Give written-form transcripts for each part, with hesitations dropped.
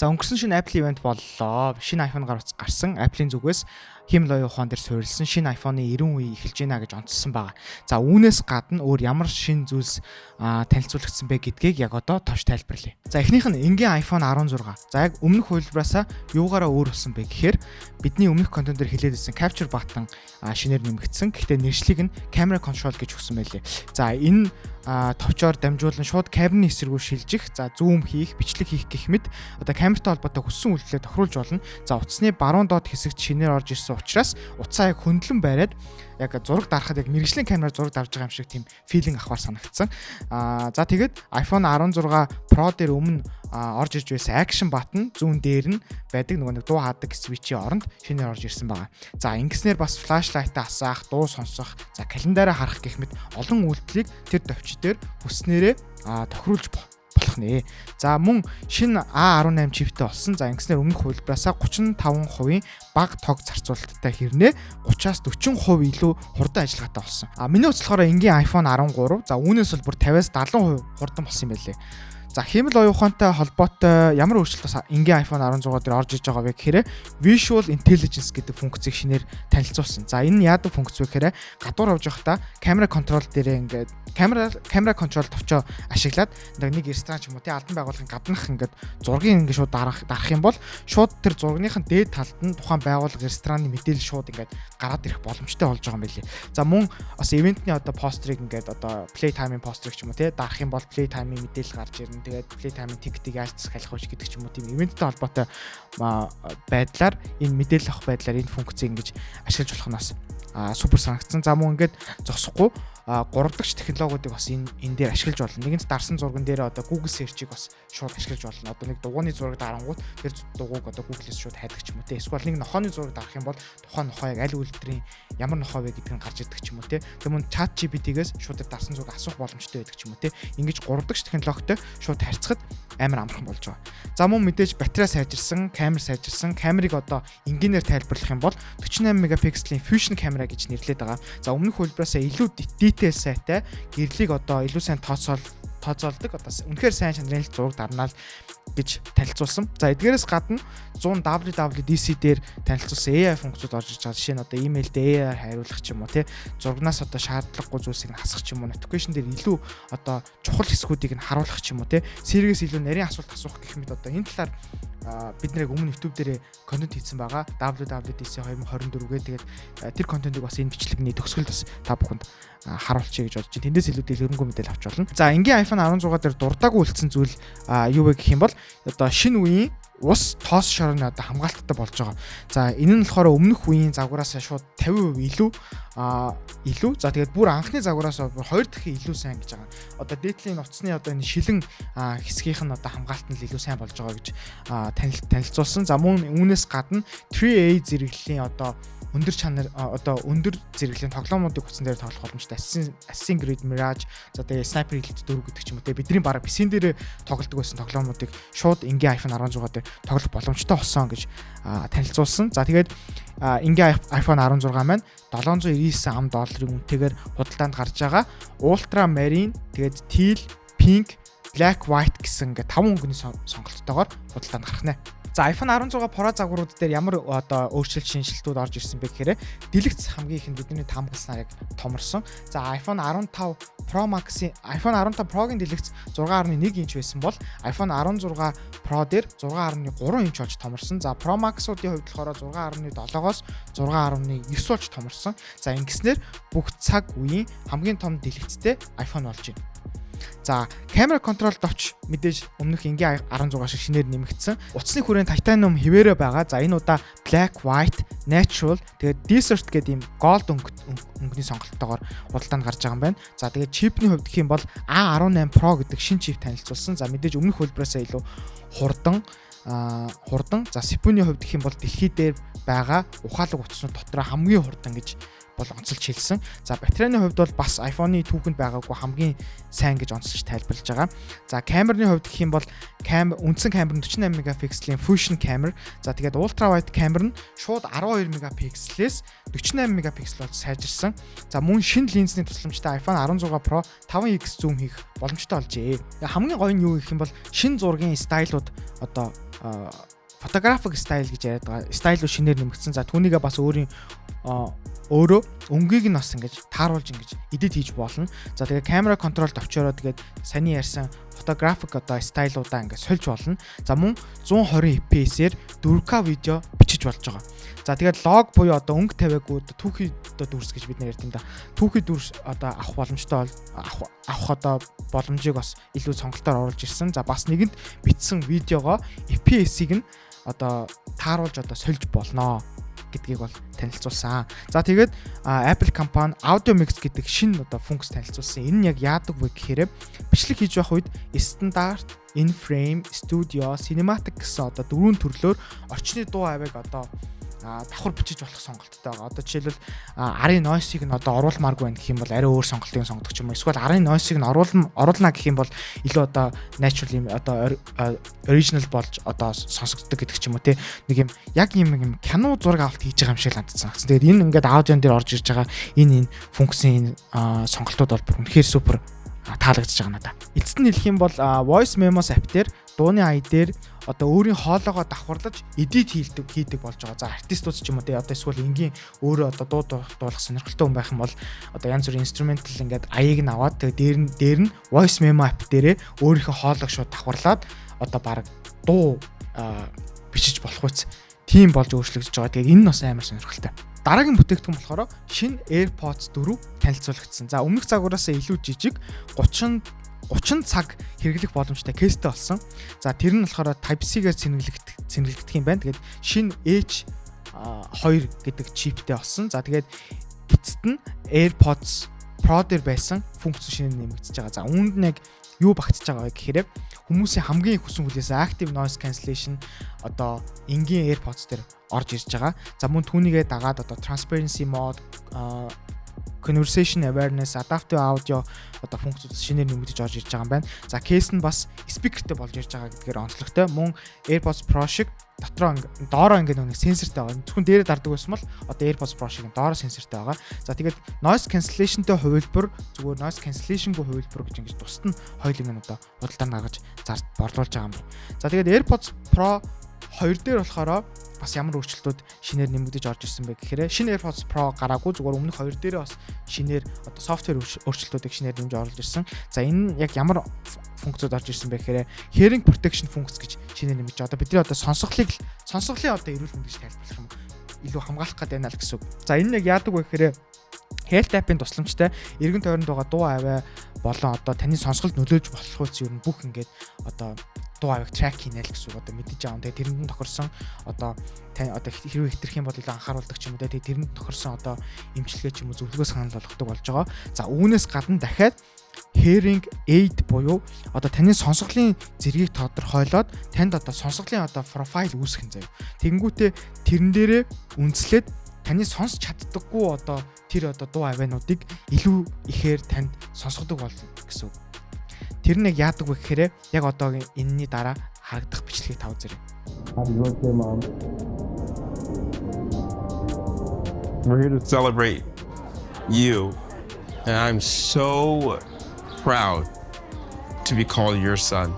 За өнгөрсөн шинэ Apple event боллоо. Шинэ iPhone гарсан. Apple-ийн зүгээс химлогийн ухаан дээр суурилсан шинэ iPhone-ы 90 үе эхэлж байна гэж онцлсан байгаа. За үүнээс гадна өөр ямар шинэ зүйлс танилцуулагдсан бэ гэдгийг яг одоо товч тайлбарлая. За эхнийх нь энгийн iPhone 16. За яг өмнөх хувилбараасаа юугаараа өөр болсон бэ гэхээр бидний өмнөх контент дээр хэлээд байсан capture button шинээр нэмэгдсэн. Гэхдээ нэршлиг нь camera control гэж өгсөн байлээ. За энэ товчоор дамжуулан шууд камерны эсрэг рүү шилжих, за зүүм хийх, бичлэг хийх гэх мэт одоо камертай холбоотой хүссэн үйлдэлээ тохируулж болно. За утасны баруун доод хэсэгт шинээр орж ирсэн учраас утсаа яг хөндлөн бариад яг зураг дарахад яг мэргэжлийн камераар зураг дарж байгаа юм шиг тийм филинг авахар санагдсан. За тэгээд iPhone 16 Pro дээр өмнө орж ирж байсан action button зүүн дээр нь байдаг нөгөө нэг дуу хаадаг switch-ийн оронд шинээр орж ирсэн байгаа. За ингэснээр бас flashlight-а асаах, дуу сонсох, за календараа харах гэх мэт олон үйлдэлийг тэр товч дээр хүснээрээ тохируулж болох нэ. За мөн шинэ A18 чиптэй болсон. За ингэснээр өмнөх хувилбараасаа 35% бага тог зарцуулалттай хэрнээ 30-аас 40% илүү хурдан ажиллагаатай болсон. Миний үзлэхээр энгийн iPhone 13 за үүнээс бол бүр 50-аас 70% хурдан болсон юм байлээ. За хэмэл оюун ухаантай холбоотой ямар өөрчлөлт бас энгийн iPhone 16 дээр орж иж байгаа вэ гэхээр Visual Intelligence гэдэг функцийг шинээр танилцуулсан. За энэ яадаг функц вэ гэхээр гадуур явж байхдаа камера контрол дээрээ ингээд камера контрол товчоо ашиглаад нэг ресторан ч юм уу тий албан байгууллагын гаднах ингээд зургийг ингээд шууд дарах юм бол шууд тэр зургийнхын дээд талд нь тухайн байгууллага рестораны мэдээлэл шууд ингээд гараад ирэх боломжтой болж байгаа юм билий. За мөн бас ивентний одоо постерыг ингээд одоо Playtime-ийн постерыг ч юм уу тий дарах юм бол Playtime-ийн мэдээлэл гарч ирнэ. Тэгээд Playtime-ийн тикетийг яаж засахлах вэ гэдэг ч юм уу тийм ивенттэй холбоотой байдлаар энэ мэдээлэл авах байдлаар энэ функцийг ингэж ашиглаж болох нь бас супер санагдсан. За мөн ингээд зогсохгүй 3 дахь технологиудыг бас энэ дээр ашиглаж болно. Нэгэнт дарсан зурган дээр одоо Google search-ийг бас шууд ашиглаж болно. Одоо нэг дугууны зураг дарангууд тэр дугуйг одоо Google-с шууд хайдаг ч юм уу те. Эсвэл нэг нохооны зураг дарах юм бол тухайн нохоо яг аль үйлдвэрийн ямар нохоо вэ гэдгийг гарч ирдэг ч юм уу те. Тэгмүн ChatGPT-гээс шууд дарсан зураг асуух боломжтой байдаг ч юм уу те. Ингэж 3 дахь технологитой шууд харьцахад амар амархан болж байгаа. За мөн мэдээж батарей сайжирсан, камер сайжирсан, камерыг одоо энгийнээр тайлбарлах юм бол 48 мегапикселийн Fusion камера гэж нэрлэдэг байгаа. За өмнөх хувилбараасаа илүү detail сайтай гэрлийг одоо илүү сайн тооцоолдог одоо үнэхээр сайн чанарын зураг дарнаал гэж танилцуулсан. За эдгээрээс гадна 100 WWDC дээр танилцуулсан AI функцүүд орж иж байгаа. Жишээ нь одоо имэйлдээ AI хариулах ч юм уу тий зургнаас одоо шаардлагагүй зүйлсийг нь хасах ч юм уу notification дээр илүү одоо чухал хэсгүүдийг нь харуулах ч юм уу тий сэргээс илүү нарийн асуулт асуух гэх мэт одоо энэ талаар бид нэрийг өмнө YouTube дээр контент хийсэн байгаа. WWDC 2024-гээ тэгээд тэр контентыг бас энэ бичлэгний төгсгөлд бас та бүхэнд харуулчих гэж бодож байна. Тэндээс илүү дэлгэрэнгүй мэдээлэл авч болно. За энгийн iPhone 16 дээр дуртаагүй үлдсэн зүйл юу вэ гэх юм бол одоо шинэ үеийн ус тоос шорооны одоо хамгаалттай болж байгаа. За энэ нь болохоор өмнөх үеийн загвараас шууд 50% илүү. За тэгээд бүр анхны загвараас бүр 2 дахин илүү сайн гэж байгаа. Одоо дээдлийн утасны одоо энэ шилэн хэсгийнх нь одоо хамгаалт нь илүү сайн болж байгаа гэж танилцуулсан. За мөн үүнээс гадна 3A зэрэглэлийн одоо өндөр чанар одоо өндөр зэрэглэлийн тоглоомуудыг утсан дээр тоглох боломжтой. Assassin's Creed Mirage, за тэгээд Sniper Elite 4 гэдэг ч юм уу те бидний бараг PC дээр тоглодог байсан тоглоомуудыг шууд энгийн iPhone 16 дээр тоглох боломжтой болсон гэж танилцуулсан. За тэгээд энгийн iPhone 16 маань $799 үнэтэйгээр худалдаанд гарч байгаа. Ultra Marine, тэгээд Teal, Pink, Black, White гэсэн ингээд 5 өнгөний сонголттойгоор худалдаанд гарах нэ. За iPhone 16 Pro загварууд дээр ямар одоо өөрчлөлт шинжилтүүд орж ирсэн бэ гэхээр дэлгэц хамгийн ихэнд бидний таамагласнаар яг томорсон. За iPhone 15 Pro iPhone 15 Pro-гийн дэлгэц 6.1 инч байсан бол iPhone 16 Pro дээр 6.3 инч болж томорсон. За Pro Max-уудын хувьд болохоор 6.7-оос 6.9 болж томорсон. За ингэснээр бүх цаг үеийн хамгийн том дэлгэцтэй iPhone болж байна. За камера контрол товч мэдээж өмнөх энгийн 16 шиг шинээр нэмэгдсэн. Утасны хүрээнд титаниум хэвээрээ байгаа. За энэ удаа black, white, natural тэгээд desert гэдэг ийм gold өнгөний сонголттойгоор худалдаанд гарч байгаа юм байна. За тэгээд чипний хувьд гэх юм бол A18 Pro гэдэг шинэ чип танилцуулсан. За мэдээж өмнөх хөлбөрөөсөө илүү хурдан за CPU-ний хувьд гэх юм бол дэлхий дээр байгаа ухаалаг утаснууд дотроо хамгийн хурдан гэж бол онцолж хэлсэн. За батарейны хувьд бол бас iPhone-ы түүхэнд байгаагүй хамгийн сайн гэж онцолж тайлбарлаж байгаа. За камерны хувьд гэх юм бол үндсэн камер нь 48 мегапикселийн Fusion camera. За тэгээд ultra wide камер нь шууд 12 мегапикселээс 48 мегапиксел болж сайжирсан. За мөн шинэ линзний тусламжтай iPhone 16 Pro 5x zoom хийх боломжтой болжээ. Хамгийн гоё нь юу гэх юм бол шинэ зургийн стайлууд одоо фотографик стайл гэж яриад байгаа. Стайлууд шинээр нэмэгдсэн. За түүнийгээ бас өөрөө өнгийг нь бас ингэж тааруулж ингэж эдит хийж болно. За тэгээ камера контролд авчироо тэгээд саний ярьсан фотографик одоо стайлуудаа ингэж сольж болно. За мөн 120 fps-ээр 4K видео бичиж болж байгаа. За тэгээд лог буюу одоо өнгө тавиагүй түүхий одоо дүрс гэж бид нэр ярьд юм да. Түүхий дүрс одоо авах боломжтой авах одоо боломжийг бас илүү сонголтоор оруулж ирсэн. За бас нэгэнд бичсэн видеогоо FPS-ийг нь одоо тааруулж одоо сольж болно гэдгийг бол танилцуулсан. За тэгээд Apple компани Audio Mix гэдэг шинэ одоо функц танилцуулсан. Энэ нь яг яадаг вэ гэхээр бичлэг хийж байх үед стандарт, in-frame, studio, cinematic гэсэн одоо дөрвөн төрлөөр орчны дуу авиг одоо давхар бичиж болох сонголттой байгаа. Одоо жишээлбэл арын noise-ыг нь одоо оруулмааргүй байх гэх юм бол арай өөр сонголтыг сонгодог ч юм уу. Эсвэл арын noise-ыг нь оруулна гэх юм бол илүү одоо natural одоо original болж одоо сонсогддог гэдэг ч юм уу те. Нэг юм яг юм кино зураг авалт хийж байгаа юм шиг хандсан. Тэгээд энэ ингээд аудион дээр орж ирж байгаа энэ функцийн сонголтууд бол үнэхээр супер таалагдж байгаа надад. Эцэст нь хэлэх юм бол voice memos app дээр дууны ая дээр одоо өөрийн хоолоогоо давхарлаж edit хийдэг болж байгаа. За артистууд ч юм уу те одоо эсвэл энгийн өөрөө одоо дуу дуулах сонирхолтой хүн байх юм бол одоо янз бүрийн instrumental ингээд аяыг нь аваад тэгээ дээр нь voice memo app дээрээ өөрийнхөө хоолойг шууд давхарлаад одоо баг дуу бичиж болох үс тийм болж өөрчлөгдөж байгаа. Тэгээ энэ нь бас амар сонирхолтой. Дараагийн бүтээгдэхүүн болохоор шинэ AirPods 4 танилцуулагдсан. За өмнөх загвараас илүү жижиг 30 цаг хэрэглэх боломжтой кейстэй болсон. За тэр нь болохоор Type-C-гээр цэнгэлэгдэх юм байна. Тэгээд шинэ H2 гэдэг чиптэй болсон. За тэгээд эцэст нь AirPods Pro дээр байсан функц шинээр нэмэгдэж байгаа. За үүнд нь яг юу багтж байгаа вэ гэхээр хүмүүсийн хамгийн их хүсэн хүлээсэн active noise cancellation одоо энгийн AirPods дээр орж ирж байгаа. За мөн түүнийгээ дагаад одоо transparency mode, conversation awareness, adaptive audio одоо функцүүд шинээр нэмэгдэж орж ирж байгаа юм байна. За кейс нь бас спикертэй болж ирж байгаа гэдгээр онцлогтой. Мөн AirPods Pro шиг доороо ингээд нэг сенсортэй байгаа. Зөвхөн дээрээ дардаг байсан бол одоо AirPods Pro шиг доороо сенсортэй байгаа. За тэгээд noise cancellation-тэй хувилбар зүгээр noise cancellation-гүй хувилбар гэж ингэж тусад нь хоёулыг нь одоо худалдаа гаргаж борлуулж байгаа юм. За тэгээд AirPods Pro 2 дээр болохоор бас ямар өөрчлөлтүүд шинээр нэмэгдэж орж ирсэн бэ гэхээр шинэ AirPods Pro гараагүй зүгээр өмнөх 2 дээрээ бас шинээр одоо софтвер өөрчлөлтүүдийг шинээр нэмж оруулж ирсэн. За энэ яг ямар функцүүд орж ирсэн бэ гэхээр hearing protection функц гэж шинээр нэмж одоо бидний одоо сонсголын одоо эрүүл мэнд гэж тайлбарлах юм илүү хамгаалах гэдэг байна л гэсэн үг. За энэ яг яадаг вэ гэхээр Health app-ын тусламжтай эргэн тойронд байгаа дуу аваа болон одоо таны сонсголд нөлөөлж болох үс ер нь бүх ингээд одоо дуу авыг трак хийнэ л гэсэн үг одоо мэдэж байгаа. Тэгээ тэрэнд тохирсон одоо тань одоо хэрвээ хитрэх юм бол илүү анхааруулдаг ч юм уу тэгээ тэрэнд тохирсон одоо эмчилгээ ч юм уу зөвлөгөө санал болгодог болж байгаа. За үүнээс гадна дахиад hearing aid буюу одоо таны сонсголын зэргийг тодорхойлоод танд одоо сонсголын одоо профайл үүсгэх юм заяа. Тэгэнгүүтээ тэрэн дээрээ үндэслээд таны сонсч чаддаггүй одоо тэр одоо дуу авиануудыг илүү ихээр танд сонсгодог болно гэсэн үг. Тэр нэг яадаг вэ гэхээр яг одоо энэний дараа харагдах бичлэгийг тав зэрэг. Happy birthday, Mom. We're here to celebrate you, and I'm so proud to be called your son.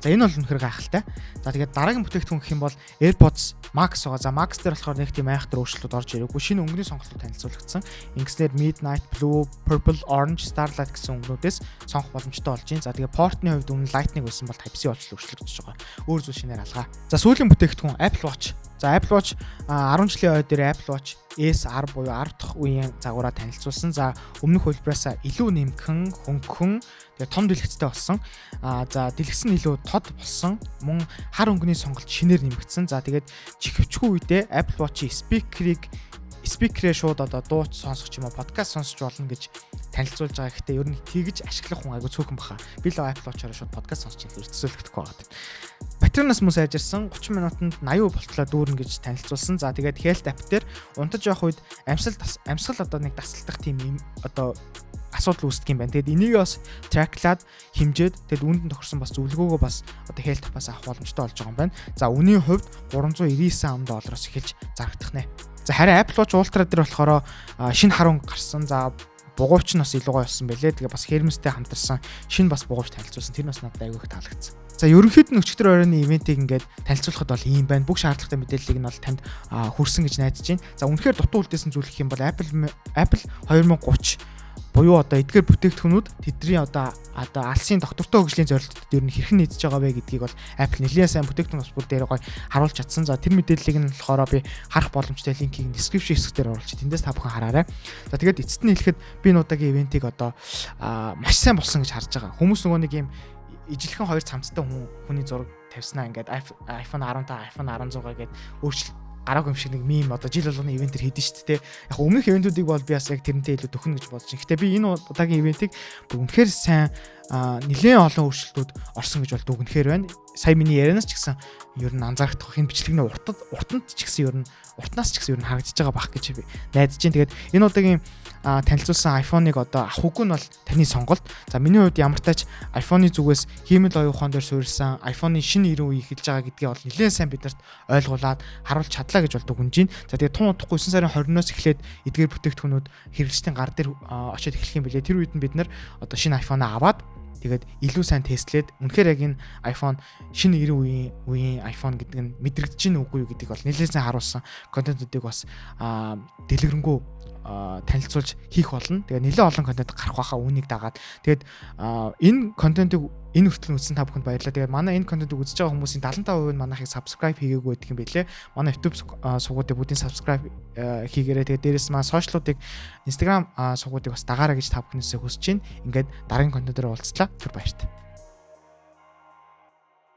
За энэ бол үнэхээр гайхалтай. За тэгээд дараагийн бүтээгдэхүүн гэх юм бол AirPods Max байгаа. За Max дээр болохоор нэг тийм айхтар өөрчлөлт орж ирээгүй. Шинэ өнгөний сонголтууд танилцуулагдсан. Ингэснээр Midnight Blue, Purple, Orange, Starlight гэсэн өнгөнүүдээс сонгох боломжтой болж байна. За тэгээд портны хувьд өмнө Lightning байсан бол Type-C болчихлоо өөрчлөгдөж байгаа. Өөр зүйл шинээр алгаа. За сүүлийн бүтээгдэхүүн Apple Watch. За Apple Watch 10 жилийн ой дээр Apple Watch S10 буюу 10 дахь үеийн загвараа танилцуулсан. За өмнөх хөлбраасаа илүү нэмгэн, хөнгөн, тэгээ том дэлгэцтэй болсон. За дэлгэц нь илүү тод болсон. Мөн хар өнгөний сонголт шинээр нэмэгдсэн. За тэгээд чихвчгүй үедээ Apple Watch-ийн спикерээ шууд одоо дуу сонсох ч юм уу подкаст сонсож болно гэж танилцуулж байгаа. Гэхдээ ер нь тэгж ашиглах хүн айгу цөөхөн баха. Би л Apple Watch-аараа шууд подкаст сонсч ирэл төсөөлөгдөхгүй байгаа. батарейнаас мөн сайжирсан 30 минутанд 80% болтлоо дүүрнэ гэж танилцуулсан. За тэгээд Health app дээр унтаж явах үед амьсгал одоо нэг тасалдах тийм юм одоо асуудал үүсдэг юм байна. Тэгэд энийг бас трacklаад хэмжээд тэгэд үүнд тохирсон бас зөвлөгөөгөө бас одоо Health app-аас авах боломжтой болж байгаа юм байна. За үнийн хувьд $399 эхэлж зарагдах нэ. За харин Apple Watch Ultra дээр болохоор шинэ харун гарсан. За бугуйч нь бас илүү гоё болсон байлээ. Тэгээ бас Hermes-тэй хамтарсан шинэ бас бугуйч танилцуулсан. Тэр бас надад аягүй их таалагдсан. За ерөнхийд нь өчигдөр оройн ивентийг ингээд танилцуулахад бол ийм байна. Бүх шаардлагатай мэдээллийг нь бол танд хүрсэн гэж найдаж байна. За үнэхээр дутуу үлдээсэн зүйл гэх юм бол Apple 2030 буюу одоо эдгээр бүтээгдэхүүнүүд тэдний одоо алсын доктортой хөгжлийн зорилтод ер нь хэрхэн нийцэж байгаа вэ гэдгийг бол Apple нэлээд сайн бүтээгдэхүүн бас бүр дээр гоё харуулж чадсан. За тэр мэдээллийг нь болохоор би харах боломжтой линкийг description хэсгээр оруулчих. Тэндээс та бүхэн хараарай. За тэгээд эцэст нь хэлэхэд би нуудагийн ивентийг одоо маш сайн болсон гэж харж байгаа. Хүмүүс нөгөө нэг юм ижилхэн хоёр цамцтай хүний зураг тавьснаа ингээд iPhone 15, iPhone 16 гээд өөрчлөлт гараагүй юм шиг нэг мим одоо жил болгоны ивентэр хийдэж шүү дээ. Яг өмнөх ивентүүдийг бол би бас яг тэрнтэй илүү төхнө гэж бодож байна. Гэхдээ би энэ удаагийн ивентийг үнэхээр сайн нэлээд олон өөрчлөлтүүд орсон гэж бол дүгнэхээр байна. Сая миний ярианаас ч гэсэн ер нь анзаарах энэ бичлэгний уртанд ч гэсэн ер нь уртнаас ч гэсэн ер нь харагдаж байгаа бах гэж би найдаж байна. Тэгээд энэ удаагийн танилцуулсан iPhone-ыг одоо авах үгүй нь бол таны сонголт. За миний хувьд ямар тач iPhone-ы зүгээс хиймэл оюун ухаан дээр суурилсан iPhone-ы шинэ 90 үе эхэлж байгаа гэдгийг бол нэлээд сайн биднэрт ойлгуулад харуулж чадлаа гэж бол дүгнэж байна. За тэгээд тун удахгүй 9 сарын 20-оос эхлээд эдгээр бүтээгдэхүүнүүд хэрэглэгчдийн гар дээр очиод эхлэх юм билээ. Тэр үед нь бид нар одоо шинэ iPhone-аа аваад тэгээд илүү сайн тестлээд үнэхээр яг энэ iPhone шинэ 90 үеийн iPhone гэдэг нь мэдрэгдэж чинь үгүй юу гэдгийг бол нэлээд сайн харуулсан контентуудыг бас дэлгэрэнгүй танилцуулж хийх болно. Тэгээ нэлээд олон контент гарах байхаа үүнийг дагаад тэгээд энэ контентыг энэ хүртэл үзсэн та бүхэнд баярлалаа. Тэгээд манай энэ контентыг үзэж байгаа хүмүүсийн 75% нь манайхыг subscribe хийгээгүй байдаг юм билээ. Манай YouTube сувгуудыг бүгдийг subscribe хийгээрэй. Тэгээд дээрээс маань сошиалуудыг Instagram сувгуудыг бас дагаарай гэж та бүхнээсээ хүсэж байна. Ингээд дараагийн контентоор уулзлаа. Түр баяртай.